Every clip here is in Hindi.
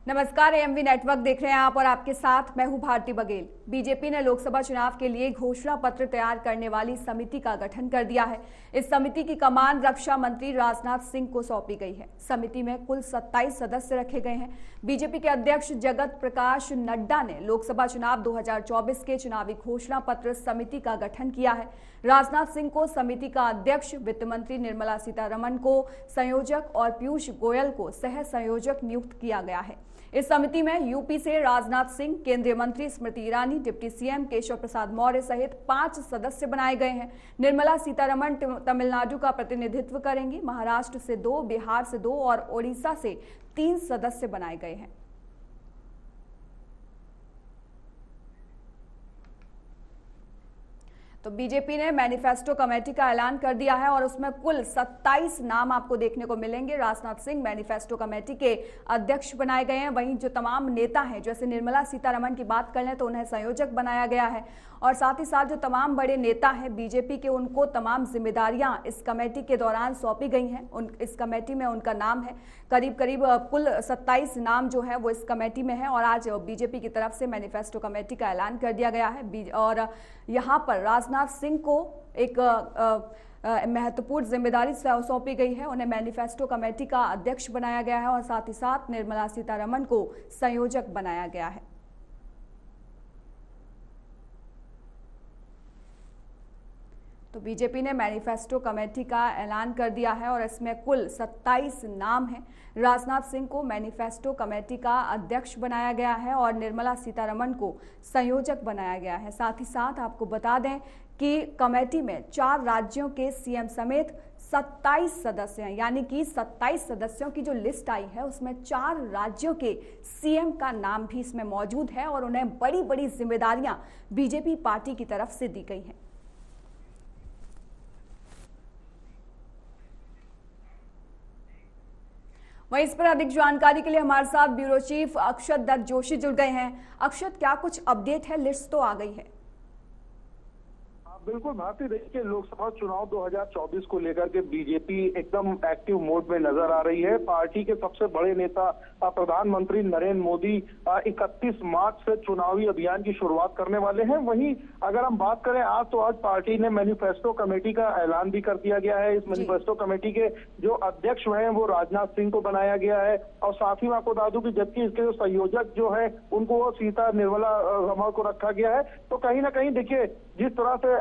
नमस्कार, एएमवी नेटवर्क देख रहे हैं आप और आपके साथ मैं हूं भारती बघेल। बीजेपी ने लोकसभा चुनाव के लिए घोषणा पत्र तैयार करने वाली समिति का गठन कर दिया है। इस समिति की कमान रक्षा मंत्री राजनाथ सिंह को सौंपी गई है। समिति में कुल 27 सदस्य रखे गए हैं। बीजेपी के अध्यक्ष जगत प्रकाश नड्डा ने लोकसभा चुनाव 2024 के चुनावी घोषणा पत्र समिति का गठन किया है। राजनाथ सिंह को समिति का अध्यक्ष, वित्त मंत्री निर्मला सीतारमण को संयोजक और पीयूष गोयल को सह संयोजक नियुक्त किया गया है। इस समिति में यूपी से राजनाथ सिंह, केंद्रीय मंत्री स्मृति ईरानी, डिप्टी सीएम केशव प्रसाद मौर्य सहित 5 सदस्य बनाए गए हैं। निर्मला सीतारमण तमिलनाडु का प्रतिनिधित्व करेंगी। महाराष्ट्र से 2, बिहार से 2 और ओडिशा से 3 सदस्य बनाए गए हैं। तो बीजेपी ने मैनिफेस्टो कमेटी का ऐलान कर दिया है और उसमें कुल 27 नाम आपको देखने को मिलेंगे। राजनाथ सिंह मैनिफेस्टो कमेटी के अध्यक्ष बनाए गए हैं। वहीं जो तमाम नेता हैं, जैसे निर्मला सीतारमण की बात कर लें तो उन्हें संयोजक बनाया गया है और साथ ही साथ जो तमाम बड़े नेता हैं बीजेपी के, उनको तमाम जिम्मेदारियां इस कमेटी के दौरान सौंपी गई हैं। इस कमेटी में उनका नाम है। करीब कुल 27 नाम जो है वो इस कमेटी में है और आज बीजेपी की तरफ से मैनिफेस्टो कमेटी का ऐलान कर दिया गया है और यहाँ पर राजनाथ सिंह को एक महत्वपूर्ण जिम्मेदारी सौंपी गई है। उन्हें मैनिफेस्टो कमेटी का अध्यक्ष बनाया गया है और साथ ही साथ निर्मला सीतारमण को संयोजक बनाया गया है। तो बीजेपी ने मैनिफेस्टो कमेटी का ऐलान कर दिया है और इसमें कुल 27 नाम हैं। राजनाथ सिंह को मैनिफेस्टो कमेटी का अध्यक्ष बनाया गया है और निर्मला सीतारमण को संयोजक बनाया गया है। साथ ही साथ आपको बता दें कि कमेटी में 4 राज्यों के सीएम समेत 27 सदस्य हैं, यानी कि 27 सदस्यों की जो लिस्ट आई है उसमें 4 राज्यों के सीएम का नाम भी इसमें मौजूद है और उन्हें बड़ी बड़ी जिम्मेदारियां बीजेपी पार्टी की तरफ से दी गई हैं। वहीं इस पर अधिक जानकारी के लिए हमारे साथ ब्यूरो चीफ अक्षत दत्त जोशी जुड़ गए हैं। अक्षत, क्या कुछ अपडेट है? लिस्ट तो आ गई है। बिल्कुल भारती, देखिए लोकसभा चुनाव 2024 को लेकर के बीजेपी एकदम एक्टिव मोड में नजर आ रही है। पार्टी के सबसे बड़े नेता प्रधानमंत्री नरेंद्र मोदी 31 मार्च से चुनावी अभियान की शुरुआत करने वाले हैं। वहीं अगर हम बात करें आज, तो आज पार्टी ने मैनिफेस्टो कमेटी का ऐलान भी कर दिया गया है। इस मैनिफेस्टो कमेटी के जो अध्यक्ष हैं वो राजनाथ सिंह को बनाया गया है और साथ ही मैं आपको बता दूं कि जबकि इसके जो संयोजक जो है उनको निर्मला रमण को रखा गया है। तो कहीं ना कहीं देखिए, जिस तरह से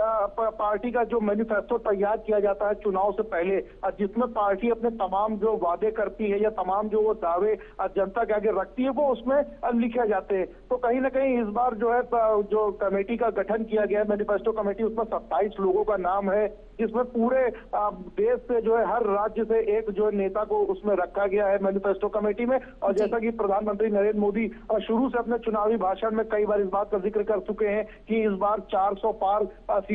पार्टी का जो मैनिफेस्टो तैयार किया जाता है चुनाव से पहले, जिसमें पार्टी अपने तमाम जो वादे करती है या तमाम जो वो दावे जनता के आगे रखती है वो उसमें लिखे जाते हैं। तो कहीं ना कहीं इस बार जो है जो कमेटी का गठन किया गया है मैनिफेस्टो कमेटी, उसमें 27 लोगों का नाम है, जिसमें पूरे देश से जो है हर राज्य से एक जो नेता को उसमें रखा गया है मैनिफेस्टो कमेटी में। और जैसा कि प्रधानमंत्री नरेंद्र मोदी शुरू से अपने चुनावी भाषण में कई बार इस बात का जिक्र कर चुके हैं कि इस बार 400 पार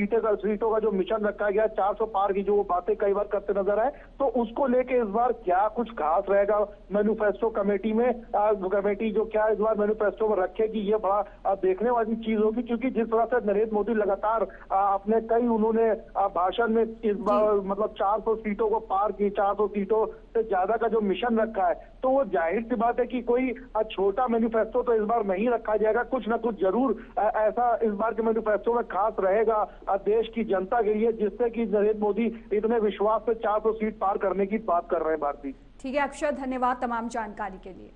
सीटों का जो मिशन रखा गया, 400 पार की जो बातें कई बार करते नजर आए, तो उसको लेके इस बार क्या कुछ खास रहेगा मैनिफेस्टो कमेटी में। कमेटी जो क्या इस बार मैनिफेस्टो में रखेगी, ये बड़ा देखने वाली चीज होगी, क्योंकि जिस तरह से नरेंद्र मोदी लगातार अपने कई उन्होंने भाषण में इस बार मतलब 400 सीटों को पार की, 400 सीटों से ज्यादा का जो मिशन रखा है, तो वो जाहिर सी बात है कि कोई छोटा मैनिफेस्टो तो इस बार नहीं रखा जाएगा। कुछ ना कुछ जरूर ऐसा इस बार के मैनिफेस्टो में खास रहेगा देश की जनता के लिए, जिससे कि नरेंद्र मोदी इतने विश्वास से 400 सीट पार करने की बात कर रहे हैं। भारती, ठीक है अक्षत, धन्यवाद तमाम जानकारी के लिए।